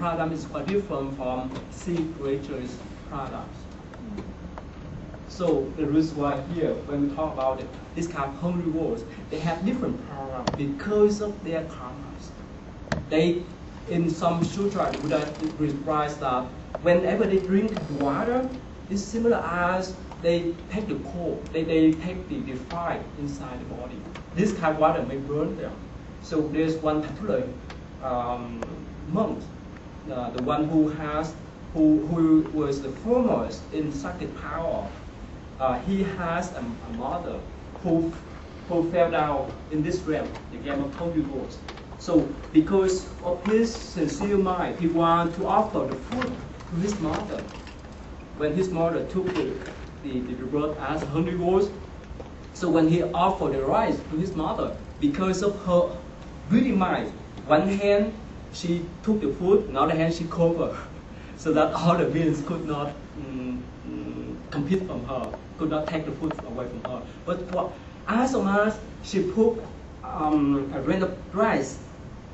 paradigm is quite different from sea creatures' paradigms. So the reason why here, when we talk about it, this kind of herbivores, they have different paradigms because of their karmas. They, in some sutra, Buddha describes that whenever they drink water, it's similar as they take the coal, they take the fire inside the body. This kind of water may burn them. So there's one particular monk, the one who was the foremost in psychic power. He has a mother who fell down in this realm, the game of herbivores. So because of his sincere mind, he wanted to offer the food to his mother. When his mother took the birth as herbivores, so when he offered the rice to his mother, because of her greedy mind, one hand she took the food, another hand she covered, so that all the beings could not compete from her, could not take the food away from her. But as soon as she put a grain of rice,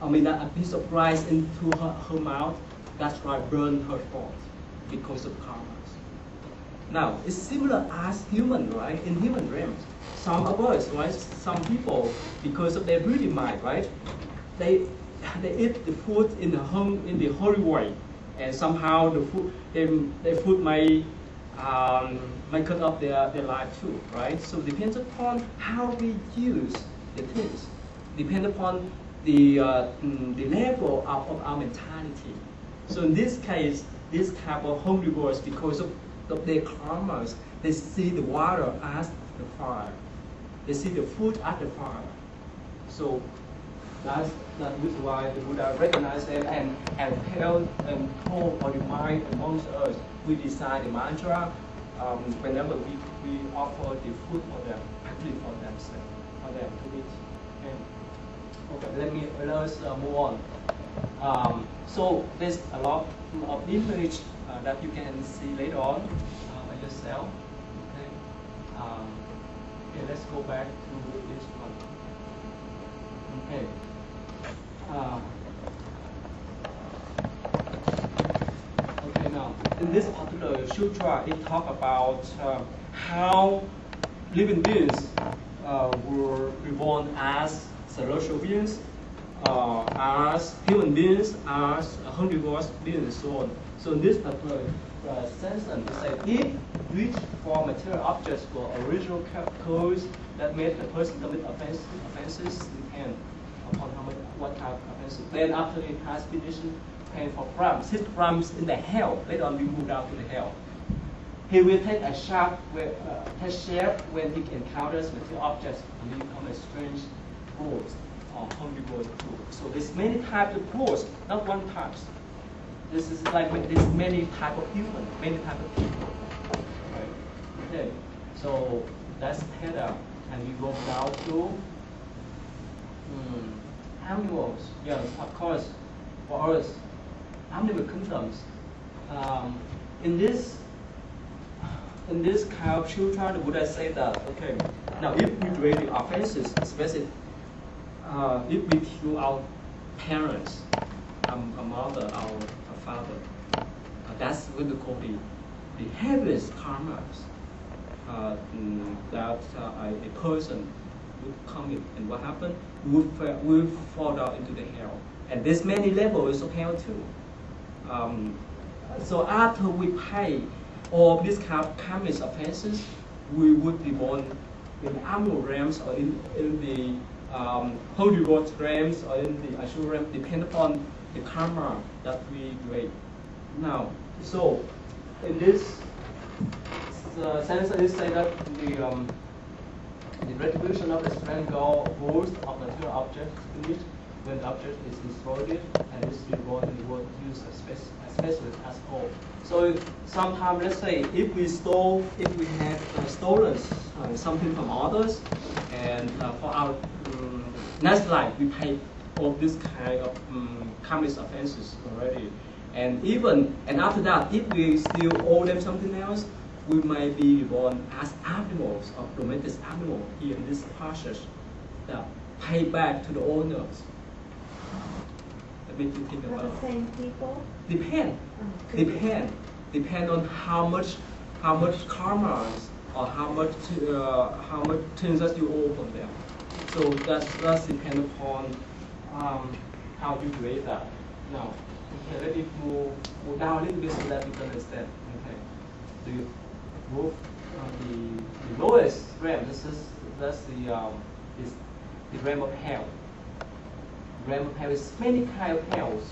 a piece of rice into her mouth, that's why burned her throat because of karmas. Now, it's similar as human, right? In human realms, some of us, right? Some people, because of their greedy mind, right? They eat the food in the holy way, and somehow the food may cut off their life too, right? So it depends upon how we use the things, depend upon the level of our mentality. So in this case, this type of herbivores, because of their karmas, they see the water as the fire. They see the food as the fire. So that's why the Buddha recognized them and told or remind amongst us. We decide the mantra whenever we offer the food for them, actually for themselves, for them to eat. Okay, let us move on. So there's a lot of image that you can see later on by yourself. Okay, let's go back to this one. Okay. Okay, now in this particular sutra, it talks about how living beings were reborn as celestial beings, as human beings, as herbivores beings, and so on. So in this particular sentence, it says, if reach for material objects were original cause that made the person commit offenses, depend upon what type of offenses. Then after it has finished paying for crimes, his crimes in the hell, later on we move down to the hell. He will take a sharp shape when he encounters material objects and become a strange ghost or herbivore too. So there's many types of ghosts, not one type. This is like there's many type of human, many type of people. Right? Okay. So let's head out and we go down to animals. Yes, of course. For us, animal kingdoms. In this kind of sutra, the Buddha said that, okay, now if we do the offenses, especially if we kill our parents, our mother, our father, that's what we call the heaviest karmas that a person would commit. And what happened? We will fall down into the hell. And there's many levels of hell too. So after we pay all these kind of karmic offenses, we would be born in animal realms or in the holy world realms or in the Ashura realm, depend upon the karma that we create. Now, so in this sense, it say that the retribution of the strength goes of material objects finished when the object is destroyed and is reborn in the world used especially as gold. So sometimes, let's say, if we have stolen something from others, and for our next life we pay all this kind of karmic offenses already, and after that, if we still owe them something else, we may be reborn as animals or domestic animals here in this passage that pay back to the owners. make you think Are about. the same people? Depend on how much karmas or how much things that you owe from them. So that's depend upon how you rate that. Now, okay, let me move down a little bit so that you can understand. Okay, so you move the lowest realm. That's the realm of hell. Realm of hell is many kind of hells.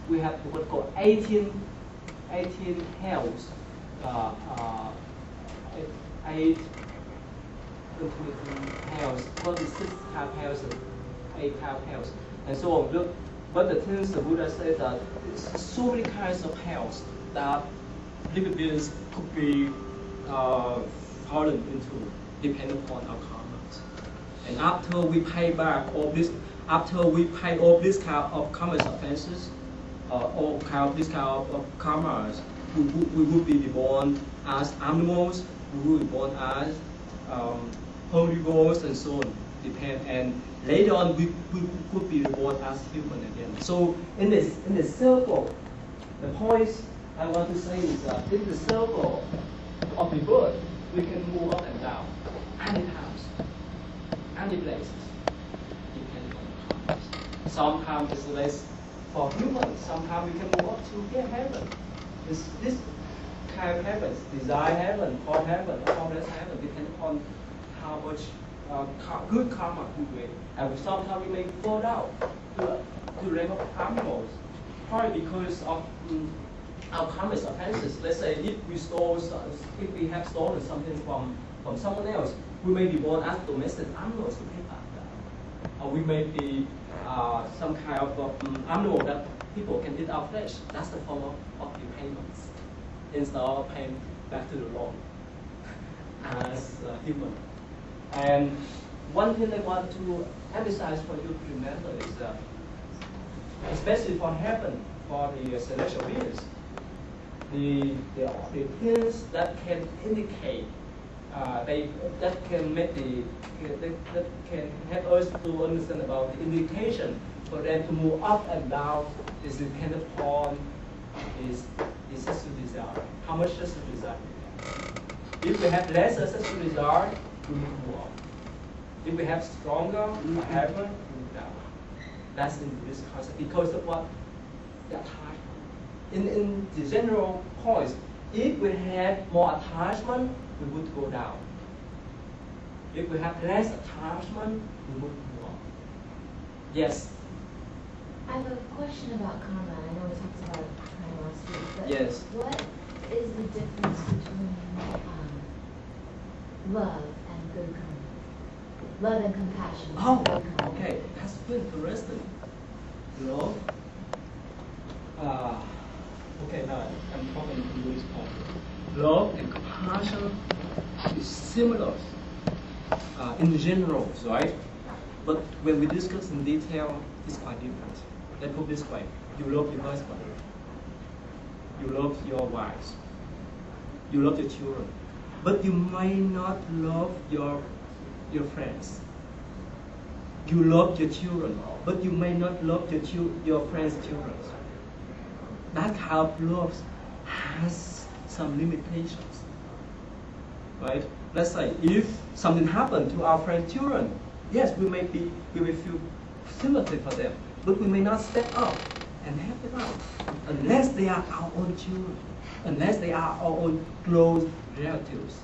We have what's called 18 hells. 8 hells, 26 kind of hells, and 8 kind of hells, and so on. Look, but the things the Buddha said that there's so many kinds of hells that living beings could be fallen into, depending upon our karmas. And after we pay back all this, after we pay all this kind of karmic offenses, all kind of this kind of karmas, we would be reborn as animals. We would be born as herbivores and so on. Depend, and later on we could be reborn as human again. So in the circle, the point I want to say is that in the circle of the birth, we can move up and down any times, any places, depending on the times. Sometimes it's less for humans. Sometimes we can move up to heaven. This kind of heavens, desire heaven, or heaven, or formless heaven, depending on how much good karma we make. And sometimes we may fall down to the level of animals, probably because of our karmic offenses. Let's say if we have stolen something from someone else, we may be born as domestic animals to pay back that. Or we may be some kind of animal that people can eat our flesh. That's the form of repayments, instead of paying back to the Lord as human. And one thing I want to emphasize for you to remember is that, especially for heaven, for the celestial beings, the things that can indicate, that can help us to understand about the indication for them to move up and down is dependent upon is sexual desire. How much sexual desire? If we have less sexual desire, we move up. If we have stronger, we have move down. That's in this concept because of what? The attachment. In the general points, if we have more attachment, we would go down. If we have less attachment, we would move up. Yes? I have a question about karma. I know we talked about it kind of last week, but yes. What is the difference between love and good karma? Love and compassion. Oh, okay. That's very interesting. Love. Okay, now I'm talking in English part. Love and compassion is similar in general, right? But when we discuss in detail, it's quite different. Let's put this way: you love your husband, you love your wives, you love your children, but you might not love your friends. You love your children, but you may not love your friends' children. That kind of love has some limitations, right? Let's say if something happened to our friends' children, yes, we may feel sympathy for them, but we may not step up and help them out unless they are our own children, unless they are our own close relatives.